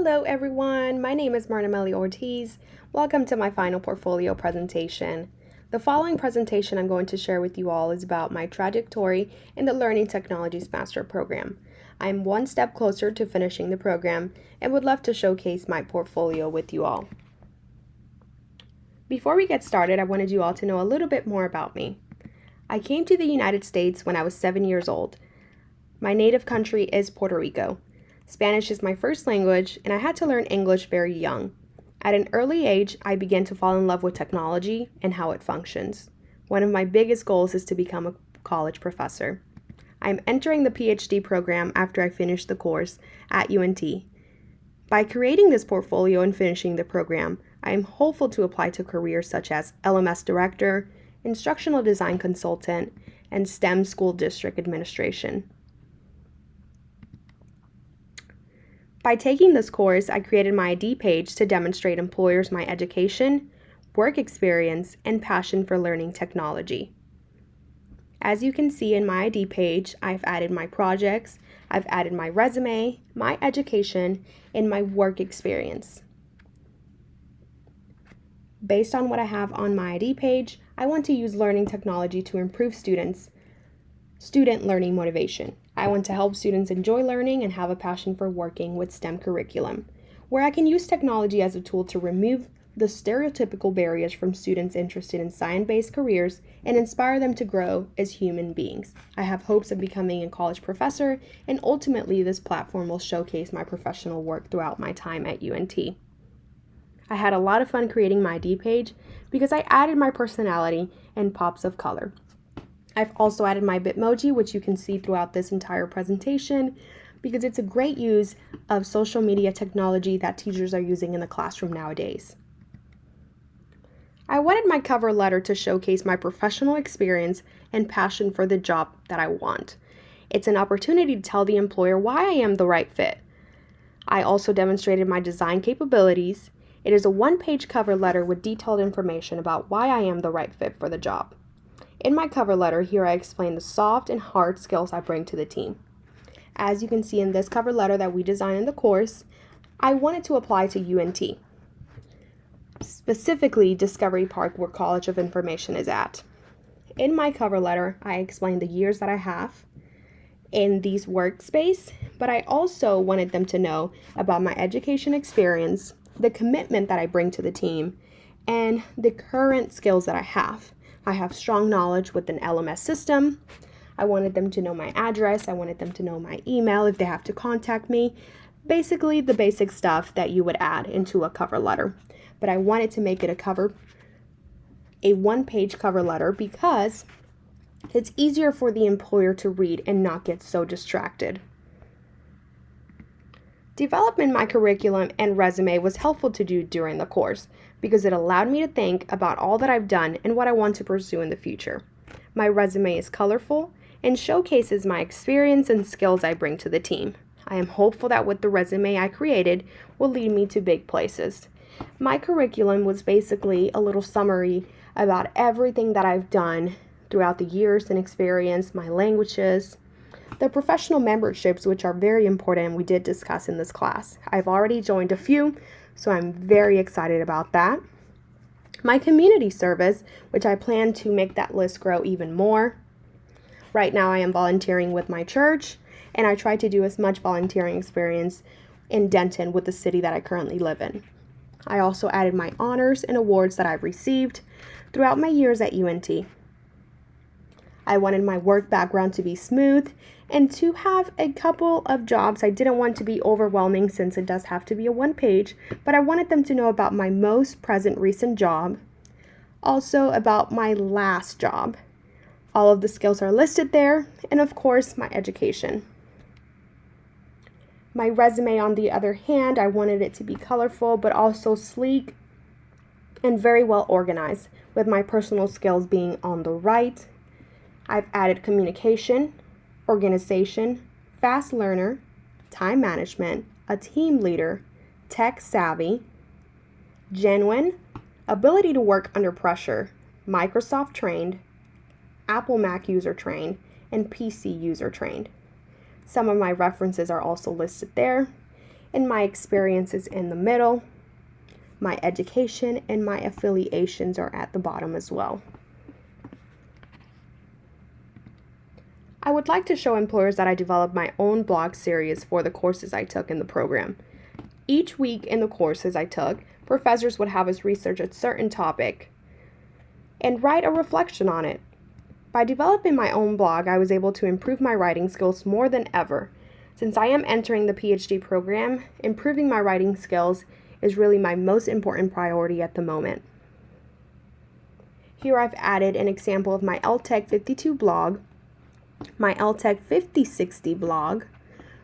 Hello everyone, my name is Marta Melly Ortiz. Welcome to my final portfolio presentation. The following presentation I'm going to share with you all is about my trajectory in the Learning Technologies Master Program. I'm one step closer to finishing the program and would love to showcase my portfolio with you all. Before we get started, I wanted you all to know a little bit more about me. I came to the United States when I was 7 years old. My native country is Puerto Rico. Spanish is my first language, and I had to learn English very young. At an early age, I began to fall in love with technology and how it functions. One of my biggest goals is to become a college professor. I'm entering the PhD program after I finish the course at UNT. By creating this portfolio and finishing the program, I am hopeful to apply to careers such as LMS Director, Instructional Design Consultant, and STEM School District Administration. By taking this course, I created my ID page to demonstrate employers my education, work experience, and passion for learning technology. As you can see in my ID page, I've added my projects, I've added my resume, my education, and my work experience. Based on what I have on my ID page, I want to use learning technology to improve student learning motivation. I want to help students enjoy learning and have a passion for working with STEM curriculum, where I can use technology as a tool to remove the stereotypical barriers from students interested in science-based careers and inspire them to grow as human beings. I have hopes of becoming a college professor, and ultimately this platform will showcase my professional work throughout my time at UNT. I had a lot of fun creating my ID page because I added my personality and pops of color. I've also added my Bitmoji, which you can see throughout this entire presentation, because it's a great use of social media technology that teachers are using in the classroom nowadays. I wanted my cover letter to showcase my professional experience and passion for the job that I want. It's an opportunity to tell the employer why I am the right fit. I also demonstrated my design capabilities. It is a one-page cover letter with detailed information about why I am the right fit for the job. In my cover letter, here I explain the soft and hard skills I bring to the team. As you can see in this cover letter that we designed in the course, I wanted to apply to UNT, specifically Discovery Park, where College of Information is at. In my cover letter, I explained the years that I have in these workspace, but I also wanted them to know about my education experience, the commitment that I bring to the team, and the current skills that I have. I have strong knowledge with an LMS system. I wanted them to know my address. I wanted them to know my email if they have to contact me. Basically, the basic stuff that you would add into a cover letter. But I wanted to make it a one-page cover letter because it's easier for the employer to read and not get so distracted. Developing my curriculum and resume was helpful to do during the course because it allowed me to think about all that I've done and what I want to pursue in the future. My resume is colorful and showcases my experience and skills I bring to the team. I am hopeful that with the resume I created will lead me to big places. My curriculum was basically a little summary about everything that I've done throughout the years and experience, my languages, the professional memberships, which are very important and we did discuss in this class. I've already joined a few, so I'm very excited about that. My community service, which I plan to make that list grow even more. Right now I am volunteering with my church, and I try to do as much volunteering experience in Denton with the city that I currently live in. I also added my honors and awards that I've received throughout my years at UNT. I wanted my work background to be smooth and to have a couple of jobs. I didn't want to be overwhelming since it does have to be a one page, but I wanted them to know about my most recent job, also about my last job. All of the skills are listed there, and of course, my education. My resume, on the other hand, I wanted it to be colorful, but also sleek and very well organized, with my personal skills being on the right. I've added communication, organization, fast learner, time management, a team leader, tech savvy, genuine, ability to work under pressure, Microsoft trained, Apple Mac user trained, and PC user trained. Some of my references are also listed there. and my experiences in the middle. My education and my affiliations are at the bottom as well. I would like to show employers that I developed my own blog series for the courses I took in the program. Each week in the courses I took, professors would have us research a certain topic and write a reflection on it. By developing my own blog, I was able to improve my writing skills more than ever. Since I am entering the PhD program, improving my writing skills is really my most important priority at the moment. Here I've added an example of my LTEC 52 blog, my LTEC 5060 blog,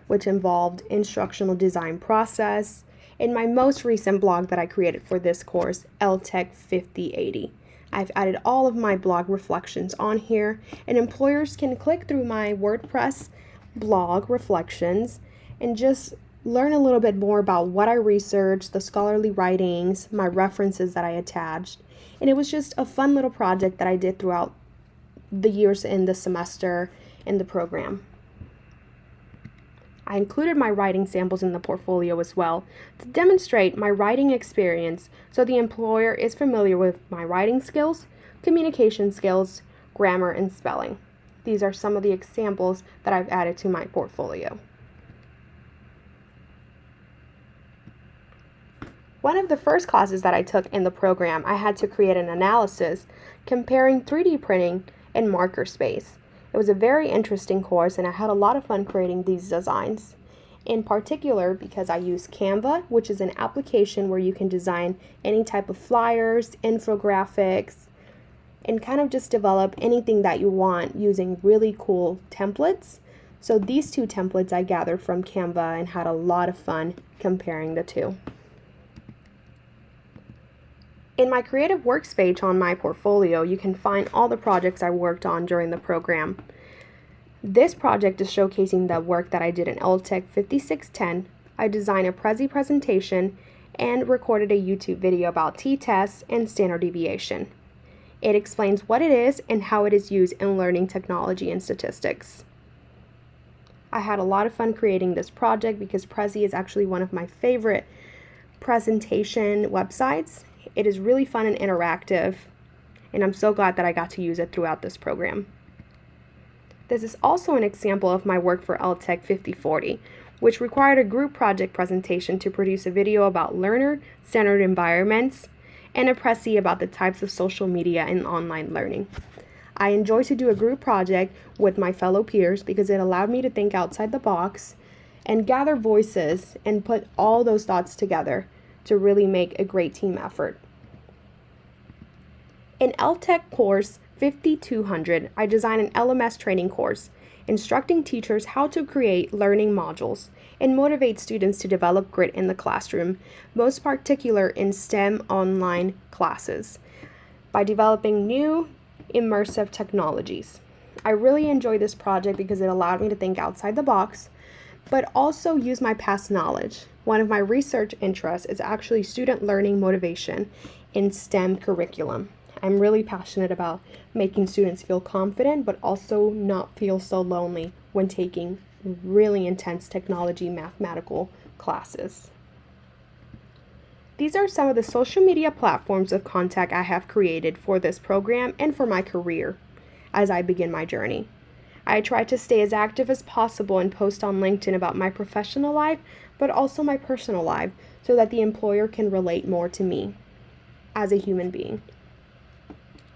which involved instructional design process, and my most recent blog that I created for this course, LTEC 5080. I've added all of my blog reflections on here, and employers can click through my WordPress blog reflections and just learn a little bit more about what I researched, the scholarly writings, my references that I attached. And it was just a fun little project that I did throughout the years in the semester in the program. I included my writing samples in the portfolio as well to demonstrate my writing experience so the employer is familiar with my writing skills, communication skills, grammar, and spelling. These are some of the examples that I've added to my portfolio. One of the first classes that I took in the program, I had to create an analysis comparing 3D printing and marker space. It was a very interesting course, and I had a lot of fun creating these designs. In particular, because I use Canva, which is an application where you can design any type of flyers, infographics, and kind of just develop anything that you want using really cool templates. So these two templates I gathered from Canva and had a lot of fun comparing the two. In my creative works page on my portfolio, you can find all the projects I worked on during the program. This project is showcasing the work that I did in LTEC 5610. I designed a Prezi presentation and recorded a YouTube video about t-tests and standard deviation. It explains what it is and how it is used in learning technology and statistics. I had a lot of fun creating this project because Prezi is actually one of my favorite presentation websites. It is really fun and interactive, and I'm so glad that I got to use it throughout this program. This is also an example of my work for LTEC 5040, which required a group project presentation to produce a video about learner-centered environments and a Prezi about the types of social media and online learning. I enjoy to do a group project with my fellow peers because it allowed me to think outside the box and gather voices and put all those thoughts together to really make a great team effort. In LTEC course 5200, I designed an LMS training course, instructing teachers how to create learning modules and motivate students to develop grit in the classroom, most particular in STEM online classes, by developing new immersive technologies. I really enjoyed this project because it allowed me to think outside the box, but also use my past knowledge. One of my research interests is actually student learning motivation in STEM curriculum. I'm really passionate about making students feel confident, but also not feel so lonely when taking really intense technology mathematical classes. These are some of the social media platforms of contact I have created for this program and for my career as I begin my journey. I try to stay as active as possible and post on LinkedIn about my professional life, but also my personal life, so that the employer can relate more to me as a human being.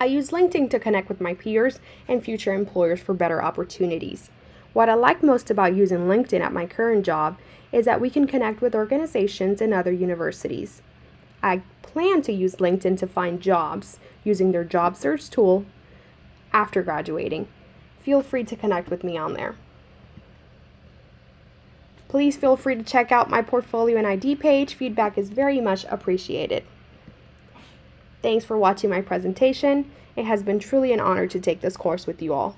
I use LinkedIn to connect with my peers and future employers for better opportunities. What I like most about using LinkedIn at my current job is that we can connect with organizations and other universities. I plan to use LinkedIn to find jobs using their job search tool after graduating. Feel free to connect with me on there. Please feel free to check out my portfolio and ID page. Feedback is very much appreciated. Thanks for watching my presentation. It has been truly an honor to take this course with you all.